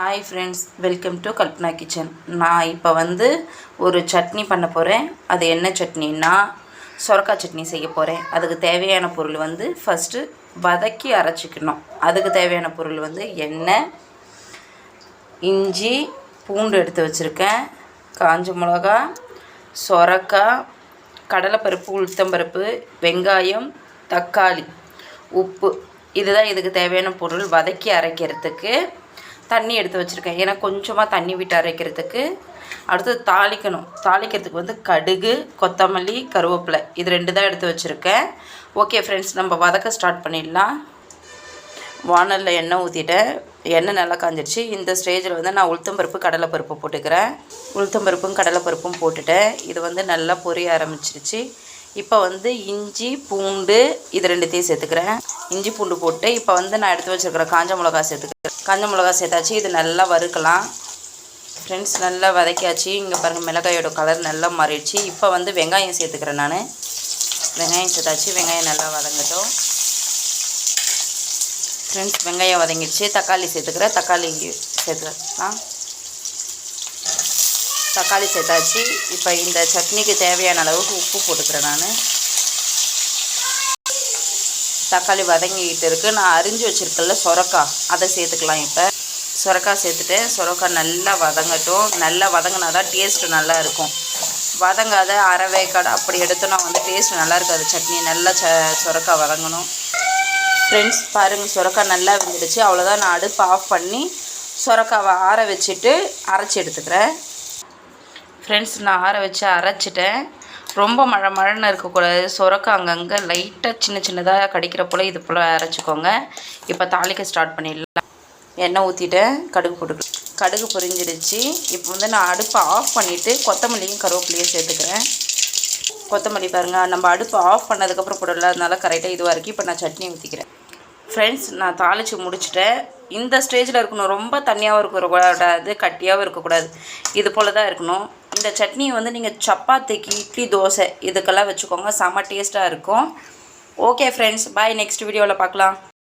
Hi friends, welcome to Kalpana kitchen. நான் இப்போ ஒரு சட்னி பண்ண போகிறேன். அது என்ன சட்னின்னா சொரக்காய் சட்னி செய்ய போகிறேன். அதுக்கு தேவையான பொருள் ஃபஸ்ட்டு வதக்கி அரைச்சிக்கணும். அதுக்கு தேவையான பொருள் எண்ணெய், இஞ்சி, பூண்டு எடுத்து வச்சுருக்கேன், காஞ்ச மிளகா, சொரக்காய், கடலைப்பருப்பு, உளுத்தம்பருப்பு, வெங்காயம், தக்காளி, உப்பு. இதுதான் இதுக்கு தேவையான பொருள். வதக்கி அரைக்கிறதுக்கு தண்ணி எடுத்து வச்சுருக்கேன், ஏன்னா கொஞ்சமாக தண்ணி விட்டு அரைக்கிறதுக்கு. அடுத்தது தாளிக்கிறதுக்கு கடுகு, கொத்தமல்லி, கருவேப்பிலை, இது 2 தான் எடுத்து வச்சுருக்கேன். ஓகே ஃப்ரெண்ட்ஸ், நம்ம வதக்க ஸ்டார்ட் பண்ணிடலாம். வானலில் எண்ணெய் ஊற்றிட்டேன். எண்ணெய் நல்லா காஞ்சிடுச்சு. இந்த ஸ்டேஜில் நான் உளுத்தம்பருப்பு, கடலைப்பருப்பு போட்டுக்கிறேன். உளுத்தம்பருப்பும் கடலைப்பருப்பும் போட்டுட்டேன். இது நல்லா பொரிய ஆரம்பிச்சிருச்சு. இப்போ இஞ்சி, பூண்டு, இது 2த்தையும் சேர்த்துக்கிறேன். இஞ்சி பூண்டு போட்டு இப்போ நான் எடுத்து வச்சுருக்கிறேன் காஞ்ச மிளகா சேர்த்துக்கிறேன். காஞ்ச மிளகா சேர்த்தாச்சு. இது நல்லா வறுக்கலாம் ஃப்ரெண்ட்ஸ். நல்லா வதக்கியாச்சு. இங்கே பாருங்கள், மிளகாயோட கலர் நல்லா மாறிடுச்சு. இப்போ வெங்காயம் சேர்த்துக்கிறேன். நான் வெங்காயம் சேர்த்தாச்சு. வெங்காயம் நல்லா வதங்கட்டும் ஃப்ரெண்ட்ஸ். வெங்காயம் வதங்கிடுச்சு. தக்காளி சேர்த்துக்கிறேன். தக்காளி சேர்த்துக்கலாம். தக்காளி சேர்த்தாச்சு. இப்போ இந்த சட்னிக்கு தேவையான அளவுக்கு உப்பு போட்டுக்கிறேன். நான் தக்காளி வதங்கிக்கிட்டு இருக்குது. நான் அரிஞ்சு வச்சுருக்கல சொரக்காய், அதை சேர்த்துக்கலாம். இப்போ சொரக்காய் சேர்த்துட்டேன். சொரக்காய் நல்லா வதங்கட்டும். நல்லா வதங்கினா தான் டேஸ்ட்டு நல்லா இருக்கும். வதங்காத அரைவேக்காடு அப்படி எடுத்தோன்னா டேஸ்ட்டு நல்லா இருக்காது சட்னி. நல்லா சொரக்காய் வதங்கணும் ஃப்ரெண்ட்ஸ். பாருங்கள், சொரக்காய் நல்லா வெந்துடுச்சு. அவ்வளோதான். நான் அடுப்பு ஆஃப் பண்ணி சொரக்காவை ஆற வச்சுட்டு அரைச்சி எடுத்துக்கிறேன் ஃப்ரெண்ட்ஸ். நான் ஆற வச்சு அரைச்சிட்டேன். ரொம்ப மழைன்னு இருக்கக்கூடாது. சொரக்காய் அங்கங்கே லைட்டாக சின்னதாக கடிக்கிற போல் இது போல் அரைச்சிக்கோங்க. இப்போ தாளிக்க ஸ்டார்ட் பண்ணிடலாம். எண்ணெய் ஊற்றிட்டேன். கடுகு போட்டுக்கலாம். கடுகு பொரிஞ்சிடுச்சு. இப்போ நான் அடுப்பை ஆஃப் பண்ணிவிட்டு கொத்தமல்லியும் கருவேப்பிலையும் சேர்த்துக்கிறேன். கொத்தமல்லி பாருங்கள், நம்ம அடுப்பை ஆஃப் பண்ணதுக்கப்புறம் போடல, அதனால கரெக்டாக இதுவாக இருக்குது. இப்போ நான் சட்னி ஊற்றிக்கிறேன் ஃப்ரெண்ட்ஸ். நான் தாளித்து முடிச்சுட்டேன். இந்த ஸ்டேஜில் இருக்கணும். ரொம்ப தண்ணியாகவும் இருக்கக்கூடாது, கட்டியாகவும் இருக்கக்கூடாது. இது போல் தான் இருக்கணும். இந்த சட்னியை நீங்கள் சப்பாத்திக்கு, இட்லி, தோசை இதுக்கெல்லாம் வச்சுக்கோங்க. செம்ம டேஸ்ட்டாக இருக்கும். ஓகே ஃப்ரெண்ட்ஸ், பாய். நெக்ஸ்ட் வீடியோவில் பார்க்கலாம்.